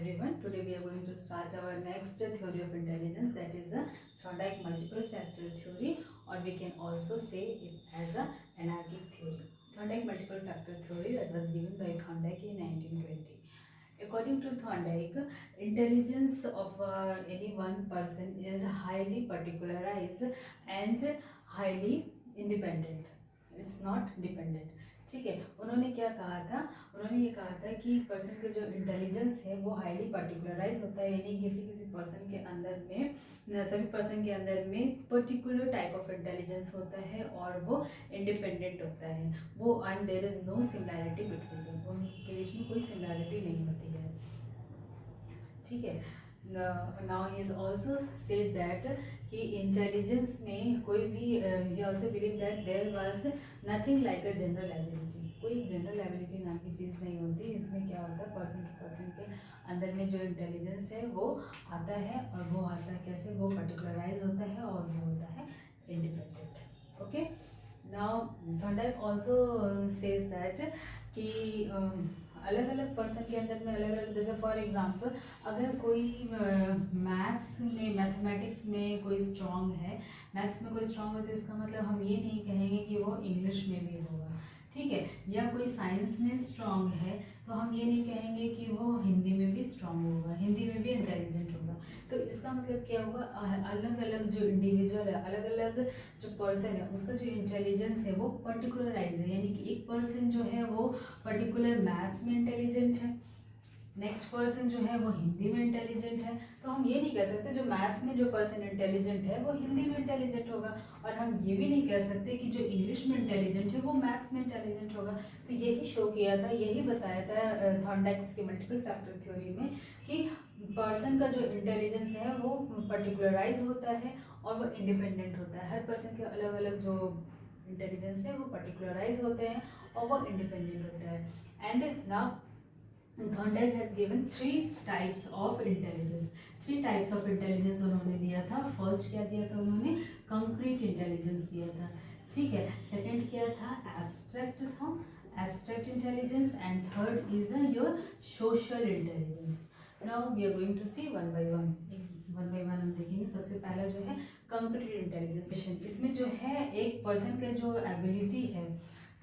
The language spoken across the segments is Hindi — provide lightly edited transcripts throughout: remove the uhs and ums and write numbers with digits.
everyone. Today we are going to start our next theory of intelligence, that is a Thorndike multiple factor theory, or we can also say it as a anarchic theory. Thorndike multiple factor theory that was given by Thorndike in 1920. According to Thorndike, intelligence of any one person is highly particularized and highly independent. It's not dependent. ठीक है, उन्होंने क्या कहा था? उन्होंने ये कहा था कि पर्सन का जो इंटेलिजेंस है वो हाईली पर्टिकुलराइज होता है, यानी किसी किसी पर्सन के अंदर में, सभी पर्सन के अंदर में पर्टिकुलर टाइप ऑफ इंटेलिजेंस होता है और वो इंडिपेंडेंट होता है वो, and there is no similarity between them, उनके बीच में कोई सिमिलैरिटी नहीं होती है. ठीक है. Now he is also said that कि इंटेलिजेंस में कोई भी, he also believe that there was nothing like a general ability. कोई जनरल एबिलिटी नाम की चीज़ नहीं होती. इसमें क्या होता है, पर्सन टू पर्सन के अंदर में जो इंटेलिजेंस है वो आता है, और वो आता है कैसे, वो पर्टिकुलराइज होता है और वो होता है independent. Okay. Now Thorndike also says that कि अलग अलग पर्सन के अंदर में अलग अलग, जैसे फॉर एग्जांपल अगर कोई मैथ्स में, मैथमेटिक्स में कोई स्ट्रांग है, मैथ्स में कोई स्ट्रांग है, तो इसका मतलब हम ये नहीं कहेंगे कि वो इंग्लिश में भी होगा. ठीक है. या कोई साइंस में स्ट्रांग है तो हम ये नहीं कहेंगे कि वो हिंदी में भी स्ट्रांग होगा, हिंदी में भी इंटेलिजेंट होगा. तो इसका मतलब क्या हुआ, अलग अलग जो इंडिविजुअल है, अलग अलग जो पर्सन है, उसका जो इंटेलिजेंस है वो पर्टिकुलराइज है. यानी कि एक पर्सन जो है वो पर्टिकुलर मैथ्स में इंटेलिजेंट है, नेक्स्ट पर्सन जो है वो हिंदी में इंटेलिजेंट है. तो हम ये नहीं कह सकते जो मैथ्स में जो पर्सन इंटेलिजेंट है वो हिंदी में इंटेलिजेंट होगा, और हम ये भी नहीं कह सकते कि जो इंग्लिश में इंटेलिजेंट है वो मैथ्स में इंटेलिजेंट होगा. तो यही शो किया था, यही बताया था थॉर्नडाइक्स के मल्टीपल फैक्टर थ्योरी में कि पर्सन का जो इंटेलिजेंस है वो पर्टिकुलराइज होता है और वो इंडिपेंडेंट होता है. हर पर्सन के अलग अलग जो इंटेलिजेंस है वो पर्टिकुलराइज होते हैं और वो इंडिपेंडेंट होता है. And now Thorndike has given three types of intelligence. Three types of intelligence उन्होंने दिया था. फर्स्ट क्या दिया था उन्होंने, कंक्रीट इंटेलिजेंस दिया था. ठीक है. सेकंड क्या था, एब्स्ट्रैक्ट था, abstract intelligence. And third is your social intelligence. Now we are going to see one by one हम देखेंगे. सबसे पहला जो है कंक्रीट इंटेलिजेंस. इसमें जो है एक पर्सन का जो एबिलिटी है,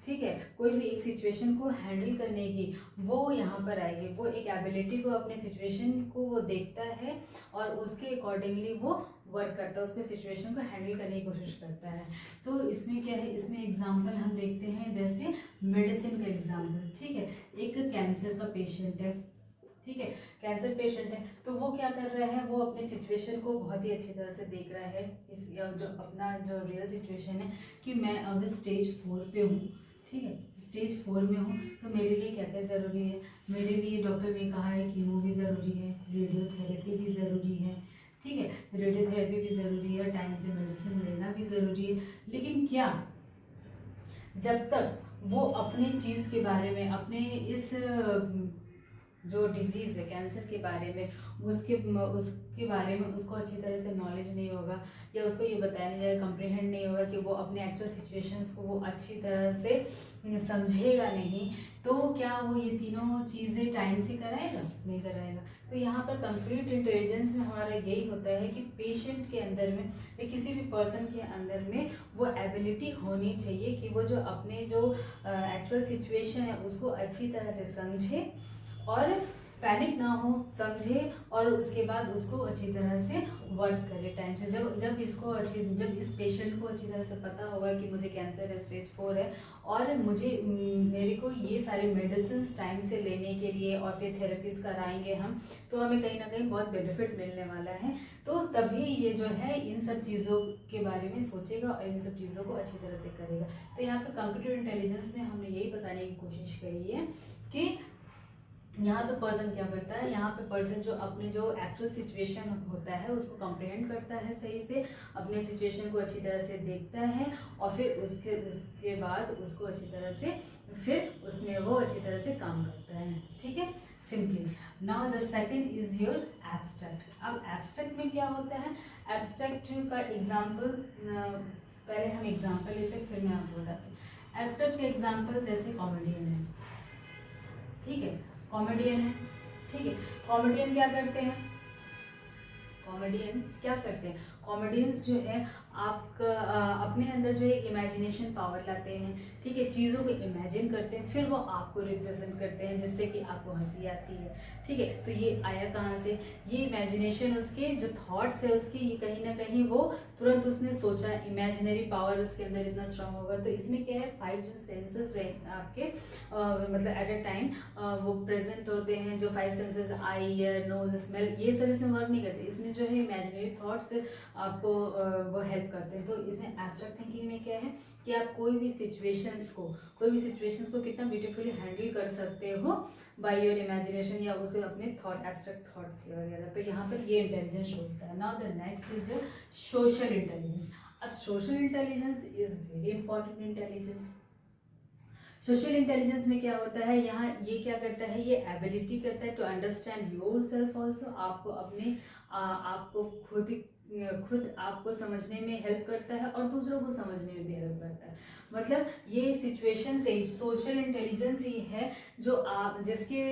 ठीक है, कोई भी एक सिचुएशन को हैंडल करने की, वो यहाँ पर आएगी. वो एक एबिलिटी को, अपने सिचुएशन को वो देखता है और उसके अकॉर्डिंगली वो वर्क करता है, उसके सिचुएशन को हैंडल करने की कोशिश करता है. तो इसमें क्या है, इसमें एग्जांपल हम देखते हैं जैसे मेडिसिन का एग्जांपल. ठीक है. एक कैंसर का पेशेंट है, ठीक है, कैंसर पेशेंट है, तो वो क्या कर रहा है, वो अपनी सिचुएशन को बहुत ही अच्छी तरह से देख रहा है. इस जो अपना जो रियल सिचुएशन है कि मैं अब स्टेज 4 पे हूँ. ठीक है, स्टेज 4 में हूँ, तो मेरे लिए क्या क्या ज़रूरी है. मेरे लिए डॉक्टर ने कहा है कीमो भी ज़रूरी है, रेडियोथेरेपी भी ज़रूरी है. ठीक है, रेडियोथेरेपी भी ज़रूरी है, टाइम से मेडिसिन लेना भी ज़रूरी है. लेकिन क्या, जब तक वो अपने चीज़ के बारे में, अपने इस जो डिजीज़ है कैंसर के बारे में, उसके बारे में उसको अच्छी तरह से नॉलेज नहीं होगा, या उसको ये बताया नहीं जाएगा, कंप्रीहेंड नहीं होगा कि वो अपने एक्चुअल सिचुएशंस को वो अच्छी तरह से समझेगा नहीं, तो क्या वो ये तीनों चीज़ें टाइम से कराएगा, नहीं कराएगा. तो यहाँ पर कंक्रीट इंटेलिजेंस में हमारा यही होता है कि पेशेंट के अंदर में या किसी भी पर्सन के अंदर में वो एबिलिटी होनी चाहिए कि वो जो अपने जो एक्चुअल सिचुएशन है उसको अच्छी तरह से समझे और पैनिक ना हो, समझे, और उसके बाद उसको अच्छी तरह से वर्क करे टाइम से. जब इस पेशेंट को अच्छी तरह से पता होगा कि मुझे कैंसर है, स्टेज 4 है, और मेरे को ये सारे मेडिसिन टाइम से लेने के लिए, और फिर थेरेपीज कराएंगे हम, तो हमें कहीं ना कहीं बहुत बेनिफिट मिलने वाला है. तो तभी ये जो है इन सब चीज़ों के बारे में सोचेगा और इन सब चीज़ों को अच्छी तरह से करेगा. तो यहाँ पे कंप्यूटर इंटेलिजेंस में हमने यही बताने की कोशिश करी है कि यहाँ पे पर्सन क्या करता है, यहाँ पे पर्सन जो अपने जो एक्चुअल सिचुएशन होता है उसको कॉम्प्रिहेंड करता है सही से, अपने सिचुएशन को अच्छी तरह से देखता है, और फिर उसके बाद उसको अच्छी तरह से, फिर उसमें वो अच्छी तरह से काम करता है. ठीक है, simply. Now the second is your abstract. अब एब्स्ट्रैक्ट में क्या होता है, एब्स्ट्रैक्ट का एग्जाम्पल, पहले हम एग्जाम्पल लेते फिर मैं आपको बताती हूँ. एब्स्ट्रैक्ट का एग्जाम्पल जैसे कॉमेडियन है. ठीक है, कॉमेडियन है, ठीक है। कॉमेडियन क्या करते हैं, कॉमेडियंस क्या करते हैं, कॉमेडियंस जो है आपका अपने अंदर जो है इमेजिनेशन पावर लाते हैं, ठीक है, चीज़ों को इमेजिन करते हैं, फिर वो आपको रिप्रेजेंट करते हैं जिससे कि आपको हंसी आती है, ठीक है। तो ये आया कहाँ से, ये इमेजिनेशन, उसके जो थॉट्स है उसकी, ये कहीं ना कहीं वो तुरंत उसने सोचा, इमेजिनरी पावर उसके अंदर इतना स्ट्रांग होगा। तो इसमें क्या है, 5 जो सेंसेस है आपके मतलब एट अ टाइम वो प्रेजेंट होते हैं, जो 5 सेंसेस, आई, ईयर, नोज, स्मेल, ये सब इसमें वर्क नहीं करते। इसमें जो है इमेजिनरी थॉट्स आपको वो हेल्प करते हैं। तो इसमें एब्स्ट्रैक्ट थिंकिंग में क्या है कि आप कोई भी सिचुएशंस को कितना ब्यूटीफुली हैंडल कर सकते हो बाय योर इमेजिनेशन, या उसके अपने थॉट, एब्स्ट्रैक्ट थॉट्स वगैरह। तो यहाँ पर ये इंटेलिजेंस होता है। Now the next is social intelligence. अब social intelligence is very important intelligence. Social intelligence में क्या होता है, यहाँ ये क्या करता है, ये एबिलिटी करता है to understand yourself also, आपको अपने आपको खुद आपको समझने में हेल्प करता है और दूसरों को समझने में भी हेल्प करता है। मतलब ये सिचुएशन से सोशल इंटेलिजेंस ही है जो आप जिसके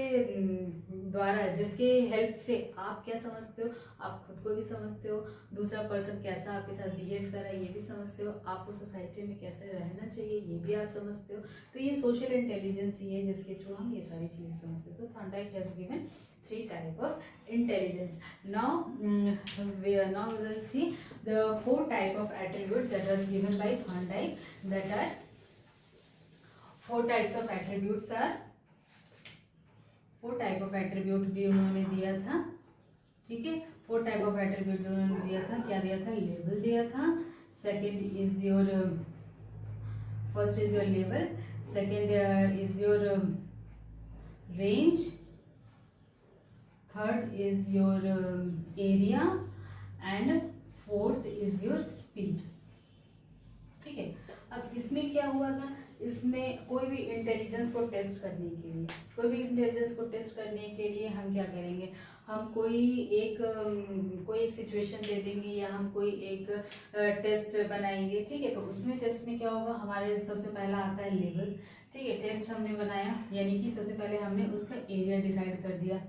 द्वारा, जिसके हेल्प से आप क्या समझते हो, आप खुद को भी समझते हो, दूसरा पर्सन कैसा आपके साथ बिहेव कर रहा है ये भी समझते हो, आपको सोसाइटी में कैसे रहना चाहिए ये भी आप समझते हो। तो ये सोशल इंटेलिजेंस ही है जिसके थ्रू हम ये सारी चीज़ें समझते हैं। तो Thorndike has given 3 type of intelligence. Now we will see the 4 type of attributes that was given by Thorndike. That are 4 types of attributes are 4 type of attribute भी उन्होंने दिया था, ठीक है। 4 type of attribute जो उन्होंने दिया था, क्या दिया था, लेवल दिया था। Second is your, first is your level, second is your range, third is your area and fourth is your speed, ठीक है। अब इसमें क्या हुआ था, इसमें कोई भी इंटेलिजेंस को टेस्ट करने के लिए, हम क्या करेंगे, हम कोई एक सिचुएशन दे देंगे या हम कोई एक टेस्ट बनाएंगे, ठीक है। तो उसमें टेस्ट में क्या होगा, हमारे सबसे पहला आता है लेवल, ठीक है। टेस्ट हमने बनाया, यानी कि सबसे पहले हमने उसका एरिया डिसाइड कर दिया।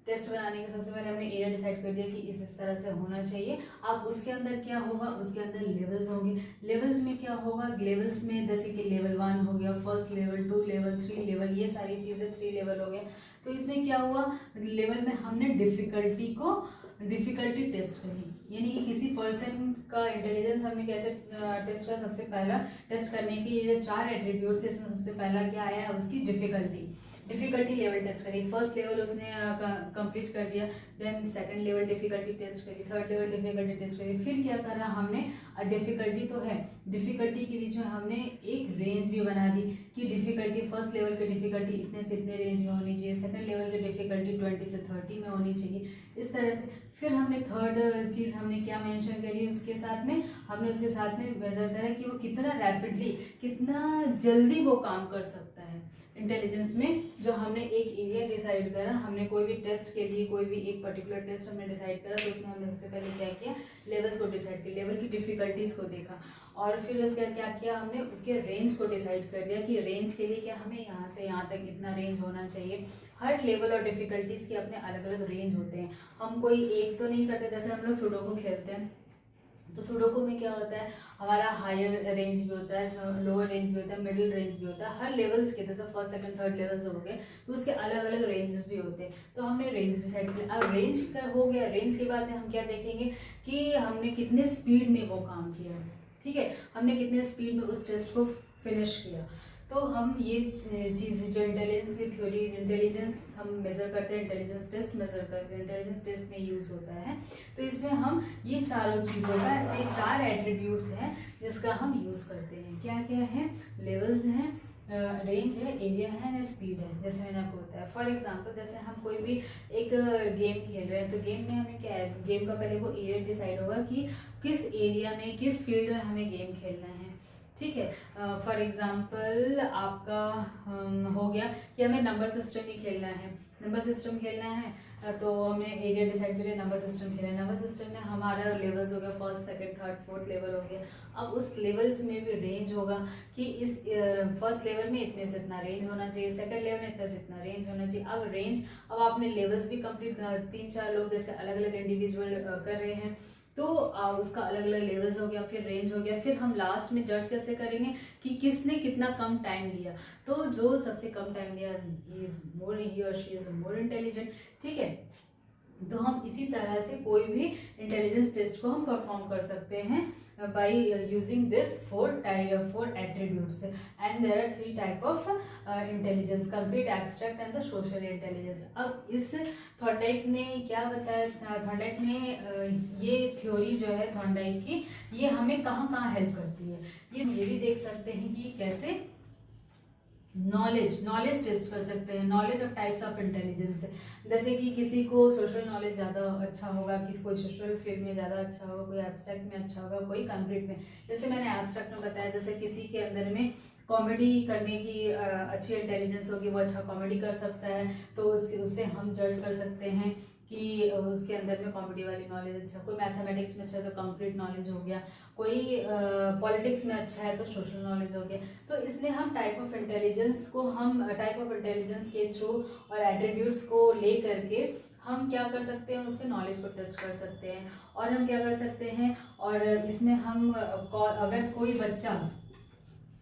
टेस्ट बनाने के सबसे पहले हमने एरिया डिसाइड कर दिया कि इस तरह से होना चाहिए। अब उसके अंदर क्या होगा, उसके अंदर लेवल्स होंगे। लेवल्स में क्या होगा, लेवल्स में जैसे कि लेवल 1 हो गया, फर्स्ट लेवल, 2 लेवल, 3 लेवल, ये सारी चीज़ें 3 लेवल हो गया। तो इसमें क्या हुआ, लेवल में हमने डिफिकल्टी टेस्ट करी, यानी कि किसी पर्सन का इंटेलिजेंस हमने कैसे टेस्ट किया। सबसे पहला टेस्ट करने की ये जो 4 एट्रीब्यूट्स है, इसमें सबसे पहला क्या आया है, उसकी डिफिकल्टी लेवल टेस्ट करी। फर्स्ट लेवल उसने कंप्लीट कर दिया, then second level difficulty test करी, थर्ड लेवल डिफिकल्टी टेस्ट करी। फिर क्या करा हमने, डिफिकल्टी तो है, डिफिकल्टी के बीच में हमने एक रेंज भी बना दी कि डिफिकल्टी, फर्स्ट लेवल की डिफिकल्टी इतने से इतने रेंज में होनी चाहिए, सेकंड लेवल की डिफिकल्टी 20 से 30 में होनी चाहिए, इस तरह से। फिर हमने थर्ड चीज़ हमने क्या मेंशन करी, उसके साथ में हमने उसके साथ में मेजर करा कि वो कितना रैपिडली, कितना जल्दी वो काम कर सकता है इंटेलिजेंस में। जो हमने एक एरिया डिसाइड करा, हमने कोई भी टेस्ट के लिए कोई भी एक पर्टिकुलर टेस्ट हमने डिसाइड करा, तो उसमें हमने सबसे पहले क्या किया, लेवल्स को डिसाइड किया, लेवल की डिफिकल्टीज को देखा, और फिर उसका क्या किया, हमने उसके रेंज को डिसाइड कर दिया कि रेंज के लिए क्या हमें यहाँ से यहाँ तक इतना रेंज होना चाहिए। हर लेवल और डिफिकल्टीज के अपने अलग अलग रेंज होते हैं। हम कोई एक तो नहीं करते, जैसे हम लोग सुडोकू खेलते हैं, तो सुडोकू में क्या होता है, हमारा हायर रेंज भी होता है, लोअर रेंज भी होता है, मिडिल रेंज भी होता है। हर लेवल्स के, जैसे फर्स्ट सेकंड थर्ड लेवल्स हो गए, तो उसके अलग अलग रेंजेस भी होते हैं। तो हमने रेंज डिसाइड किया। अब रेंज का हो गया, रेंज के बाद में हम क्या देखेंगे कि हमने कितने स्पीड में वो काम किया, ठीक है, हमने कितने स्पीड में उस टेस्ट को फिनिश किया। तो हम ये चीज़ जो इंटेलिजेंस की थ्योरी, इंटेलिजेंस हम मेज़र करते हैं, इंटेलिजेंस टेस्ट मेज़र करते हैं, इंटेलिजेंस टेस्ट में यूज़ होता है। तो इसमें हम ये चारों चीज़ों का, ये 4 एट्रीब्यूट्स हैं जिसका हम यूज़ करते हैं। क्या क्या है, लेवल्स हैं, रेंज है, एरिया है ना, स्पीड है, जैसे मैंने आपको बताया। फॉर एग्जांपल जैसे हम कोई भी एक गेम खेल रहे हैं, तो गेम में हमें क्या है, गेम का पहले वो एरिया डिसाइड होगा कि किस एरिया में, किस फील्ड में हमें गेम खेलना है। ठीक है। फॉर एग्जांपल आपका हो गया कि हमें नंबर सिस्टम ही खेलना है, नंबर सिस्टम खेलना है, तो हमने एरिया डिसाइड करिए, नंबर सिस्टम खेलना है। नंबर सिस्टम में हमारा लेवल्स हो गया, first second third fourth level हो गया। अब उस लेवल्स में भी रेंज होगा कि इस फर्स्ट लेवल में इतने से इतना रेंज होना चाहिए, सेकंड लेवल में इतना से इतना रेंज होना चाहिए। अब रेंज, अब आपने लेवल्स भी कंप्लीट, 3-4 लोग जैसे अलग अलग इंडिविजुअल कर रहे हैं, तो उसका अलग अलग लेवल्स हो गया, फिर रेंज हो गया। फिर हम लास्ट में जज कैसे करेंगे कि किसने कितना कम टाइम लिया, तो जो सबसे कम टाइम लिया ही और शी इज मोर इंटेलिजेंट। ठीक है, तो हम इसी तरह से कोई भी इंटेलिजेंस टेस्ट को हम परफॉर्म कर सकते हैं by using this four attributes, and there are 3 type of intelligence: concrete, abstract and the social intelligence. अब इस थॉर्नडाइक ने क्या बताया, थॉर्नडाइक ने ये थ्योरी जो है थॉर्नडाइक की, ये हमें कहाँ कहाँ हेल्प करती है, ये भी देख सकते हैं कि कैसे नॉलेज टेस्ट कर सकते हैं, knowledge of types of intelligence. जैसे कि किसी को सोशल नॉलेज ज़्यादा अच्छा होगा, किसी को सोशल फील्ड में ज़्यादा अच्छा होगा, कोई एब्स्ट्रैक्ट में अच्छा होगा, कोई कंक्रीट में। जैसे मैंने एब्स्ट्रैक्ट में बताया, जैसे किसी के अंदर में कॉमेडी करने की अच्छी इंटेलिजेंस होगी, वो अच्छा कॉमेडी कर सकता है, तो उससे हम जज कर सकते हैं कि उसके अंदर में कॉमेडी वाली नॉलेज अच्छा। कोई मैथमेटिक्स में अच्छा है तो कंक्रीट नॉलेज हो गया, कोई पॉलिटिक्स में अच्छा है तो सोशल नॉलेज हो गया। तो इसलिए हम टाइप ऑफ इंटेलिजेंस को, हम टाइप ऑफ इंटेलिजेंस के थ्रू और एट्रीब्यूट्स को ले करके हम क्या कर सकते हैं, उसके नॉलेज को टेस्ट कर सकते हैं। और हम क्या कर सकते हैं, और इसमें हम अगर कोई बच्चा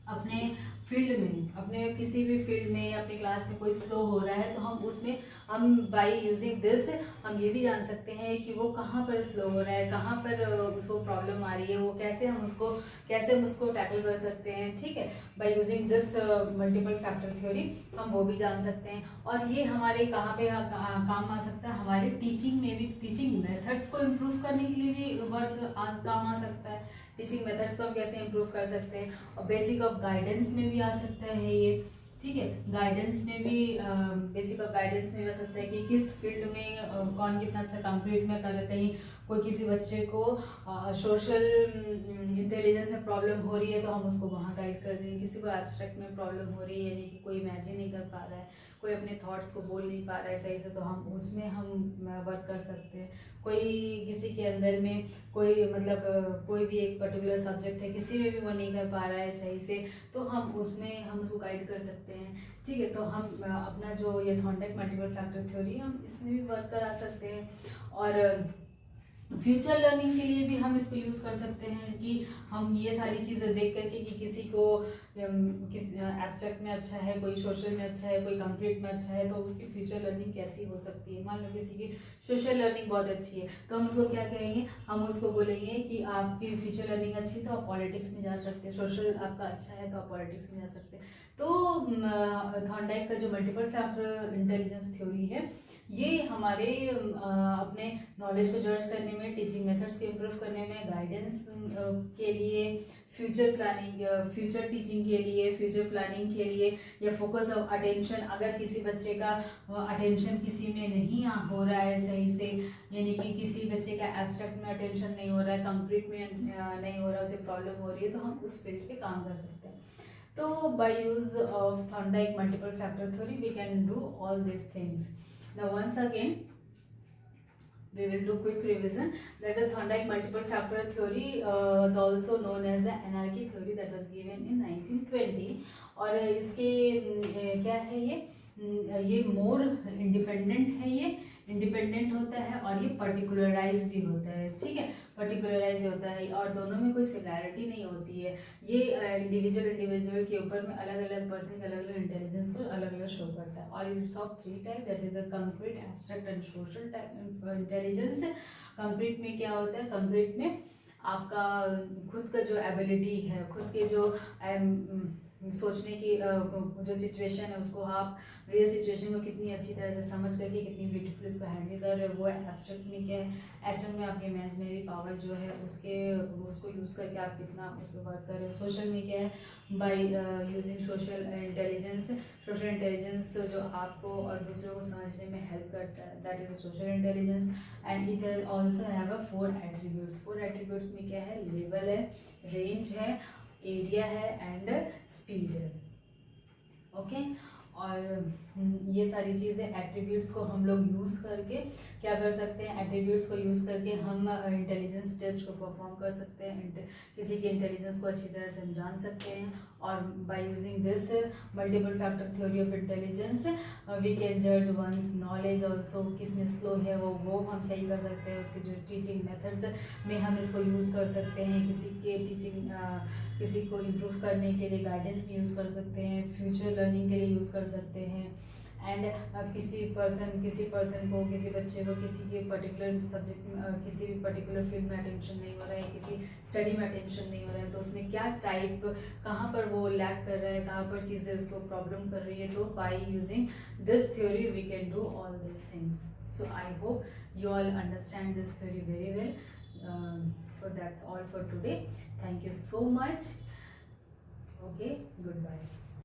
अपने फील्ड में, अपने किसी भी फील्ड में या अपनी क्लास में कोई स्लो हो रहा है, तो हम उसमें हम बाय यूजिंग दिस हम ये भी जान सकते हैं कि वो कहाँ पर स्लो हो रहा है, कहाँ पर उसको प्रॉब्लम आ रही है, वो कैसे हम उसको टैकल कर सकते हैं। ठीक है, bye using this multiple factor theory हम वो भी जान सकते हैं। और ये हमारे कहाँ पे काम आ सकता है, हमारे टीचिंग में भी, टीचिंग मेथड्स को इम्प्रूव करने के लिए भी काम आ सकता है। टीचिंग मेथड्स को हम कैसे इम्प्रूव कर सकते हैं, और बेसिक ऑफ गाइडेंस में भी आ सकता है ये। ठीक है, गाइडेंस में भी, बेसिक ऑफ गाइडेंस में भी आ सकता है कि किस फील्ड में कौन कितना अच्छा, कंक्रीट में कर, कहीं कोई किसी बच्चे को सोशल इंटेलिजेंस में प्रॉब्लम हो रही है तो हम उसको वहाँ गाइड कर देंगे। किसी को एब्स्ट्रैक्ट में प्रॉब्लम हो रही है, यानी कि कोई इमेजिन नहीं कर पा रहा है, कोई अपने थॉट्स को बोल नहीं पा रहा है सही से, तो हम उसमें हम वर्क कर सकते हैं। कोई किसी के अंदर में कोई मतलब कोई भी एक पर्टिकुलर सब्जेक्ट है, किसी में भी वो नहीं कर पा रहा है सही से, तो हम उसको गाइड कर सकते हैं। ठीक है, तो हम अपना जो ये थॉर्नडाइक मल्टीपल फैक्टर थ्योरी, हम इसमें भी वर्क करा सकते हैं। और फ्यूचर लर्निंग के लिए भी हम इसको यूज़ कर सकते हैं कि हम ये सारी चीज़ें देख करके कि किसी को किस एब्स्ट्रैक्ट में अच्छा है, कोई सोशल में अच्छा है, कोई कंक्रीट में अच्छा है, तो उसकी फ्यूचर लर्निंग कैसी हो सकती है। मान लो किसी की सोशल लर्निंग बहुत अच्छी है, तो हम उसको क्या कहेंगे, हम उसको बोलेंगे कि आपकी फ्यूचर लर्निंग अच्छी है तो आप पॉलिटिक्स में जा सकते हैं, सोशल आपका अच्छा है तो आप पॉलिटिक्स में जा सकते हैं। तो थॉर्नडाइक का जो मल्टीपल फैक्टर इंटेलिजेंस थ्योरी है, ये हमारे अपने नॉलेज को जज करने में, टीचिंग मेथड्स को इम्प्रूव करने में, गाइडेंस के लिए, फ्यूचर प्लानिंग, फ्यूचर टीचिंग के लिए, फ्यूचर प्लानिंग के लिए, या फोकस ऑफ अटेंशन, अगर किसी बच्चे का अटेंशन किसी में नहीं हो रहा है सही से, यानी कि किसी बच्चे का एब्स्ट्रैक्ट में अटेंशन नहीं हो रहा है, कंक्रीट में नहीं हो रहा है, उसे प्रॉब्लम हो रही है, तो हम उस फील्ड पे काम कर सकते हैं। तो by use of Thorndike multiple factor theory we can do all this things. Now once again we will do quick revision that the Thorndike multiple factor theory was also known as the anarchy theory that was given in 1920. और इसके क्या है ये मोर इंडिपेंडेंट है, ये इंडिपेंडेंट होता है और ये पर्टिकुलराइज भी होता है। ठीक है, पर्टिकुलराइज होता है और दोनों में कोई सिमिलैरिटी नहीं होती है। ये इंडिविजुअल के ऊपर में अलग अलग पर्सन के अलग अलग इंटेलिजेंस को अलग अलग शो करता है। और it's of 3 type, that is the concrete, abstract and social type intelligence. Concrete में क्या होता है, कंक्रीट में आपका खुद का जो एबिलिटी है, खुद के जो सोचने की जो सिचुएशन है, उसको आप रियल सिचुएशन को कितनी अच्छी तरह से समझ करके कितनी ब्यूटीफुल उसको हैंडल कर रहे हो, वो है। एब्स्ट्रैक्ट में क्या है, एब्स्ट्रैक्ट में आपकी इमेजिनरी पावर जो है उसको यूज़ करके आप कितना उस पर वर्क कर रहे हो। सोशल में क्या है, by using social intelligence, social intelligence जो आपको और दूसरों को समझने में हेल्प करता है, that is social intelligence. And it also have 4 attributes. 4 attributes में क्या है, लेवल है, रेंज है, एरिया है एंड स्पीड है। ओके और ये सारी चीज़ें एट्रीब्यूट्स को हम लोग यूज़ करके क्या कर सकते हैं, एट्रीब्यूट्स को यूज़ करके हम इंटेलिजेंस टेस्ट को परफॉर्म कर सकते हैं, किसी के इंटेलिजेंस को अच्छी तरह से हम जान सकते हैं। और by using this multiple factor theory of intelligence we can जज वंस नॉलेज ऑल्सो, किसमें स्लो है वो हम सही कर सकते हैं। उसके जो टीचिंग मेथड्स में हम इसको यूज़ कर सकते हैं, किसी के टीचिंग किसी को इम्प्रूव करने के लिए गाइडेंस भी यूज़ कर सकते हैं, फ्यूचर लर्निंग के लिए यूज़ कर सकते हैं। एंड किसी पर्सन को, किसी बच्चे को किसी के पर्टिकुलर सब्जेक्ट में किसी भी पर्टिकुलर फील्ड में अटेंशन नहीं हो रहा है, किसी स्टडी में अटेंशन नहीं हो रहा है, तो उसमें क्या टाइप, कहाँ पर वो लैक कर रहा है, कहाँ पर चीज़ें उसको प्रॉब्लम कर रही है, तो by using this theory we can do all this things. So I hope you all understand this theory very well. So that's all for today. Thank you so much. Okay, goodbye.